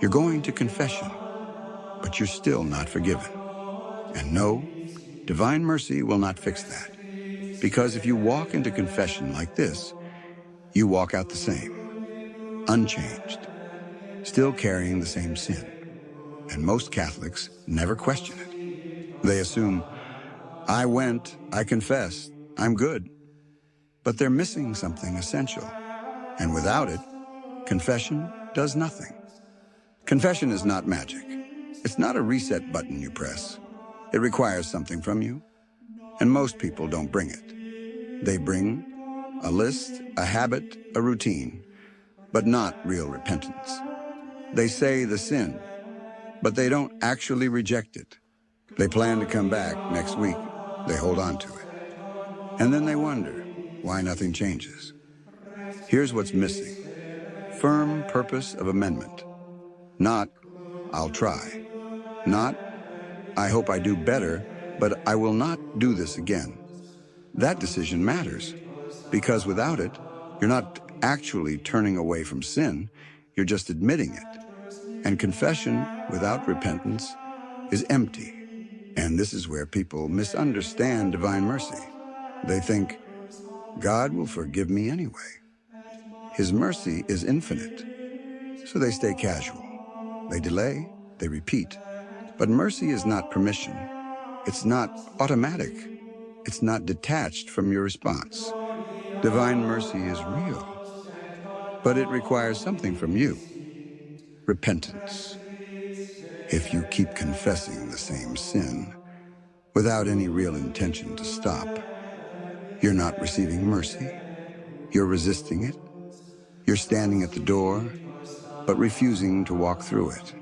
You're going to confession, but you're still not forgiven. And no, divine mercy will not fix that. Because if you walk into confession like this, you walk out the same, unchanged, still carrying the same sin. And most Catholics never question it. They assume, I went, I confessed, I'm good. But they're missing something essential. And without it, confession does nothing. Confession is not magic. It's not a reset button you press. It requires something from you. And most people don't bring it. They bring a list, a habit, a routine, but not real repentance. They say the sin, but they don't actually reject it. They plan to come back next week. They hold on to it. And then they wonder why nothing changes. Here's what's missing. Firm purpose of amendment. Not, I'll try. Not, I hope I do better, but I will not do this again. That decision matters, because without it, you're not actually turning away from sin, you're just admitting it. And confession without repentance is empty. And this is where people misunderstand divine mercy. They think, God will forgive me anyway. His mercy is infinite. So they stay casual. They delay, they repeat. But mercy is not permission. It's not automatic. It's not detached from your response. Divine mercy is real. But it requires something from you. Repentance. If you keep confessing the same sin without any real intention to stop, you're not receiving mercy. You're resisting it. You're standing at the door, but refusing to walk through it.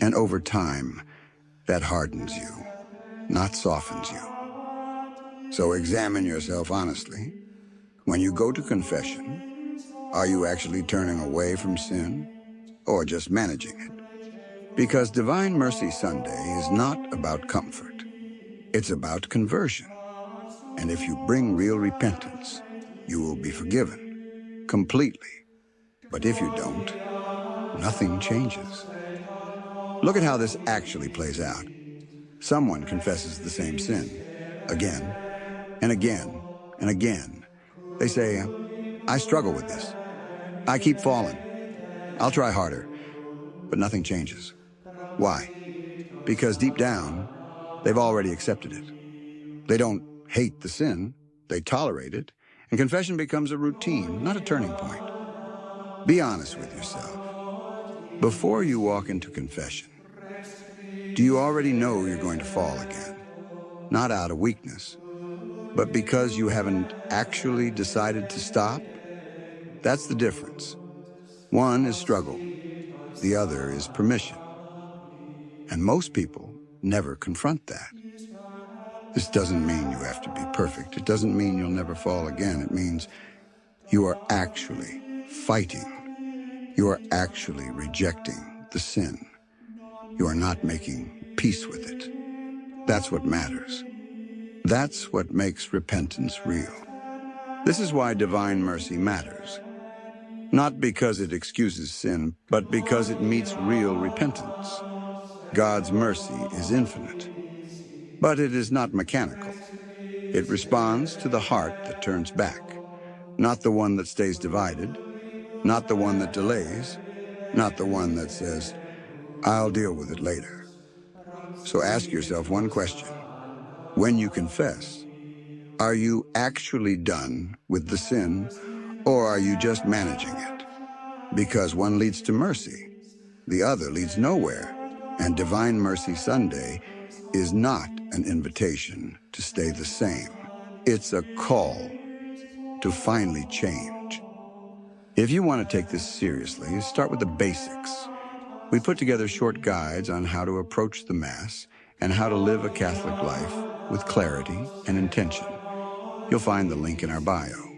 And over time, that hardens you, not softens you. So examine yourself honestly. When you go to confession, are you actually turning away from sin or just managing it? Because Divine Mercy Sunday is not about comfort. It's about conversion. And if you bring real repentance, you will be forgiven completely. But if you don't, nothing changes. Look at how this actually plays out. Someone confesses the same sin again and again and again. They say, I struggle with this. I keep falling. I'll try harder. But nothing changes. Why? Because deep down, they've already accepted it. They don't hate the sin, they tolerate it, and confession becomes a routine, not a turning point. Be honest with yourself. Before you walk into confession, do you already know you're going to fall again? Not out of weakness, but because you haven't actually decided to stop? That's the difference. One is struggle, the other is permission. And most people never confront that. This doesn't mean you have to be perfect. It doesn't mean you'll never fall again. It means you are actually fighting. You are actually rejecting the sin. You are not making peace with it. That's what matters. That's what makes repentance real. This is why divine mercy matters. Not because it excuses sin, but because it meets real repentance. God's mercy is infinite, but it is not mechanical. It responds to the heart that turns back, not the one that stays divided, not the one that delays, not the one that says, I'll deal with it later. So ask yourself one question. When you confess, are you actually done with the sin, or are you just managing it? Because one leads to mercy, the other leads nowhere, and Divine Mercy Sunday is not an invitation to stay the same. It's a call to finally change. If you want to take this seriously, start with the basics. We put together short guides on how to approach the Mass and how to live a Catholic life with clarity and intention. You'll find the link in our bio.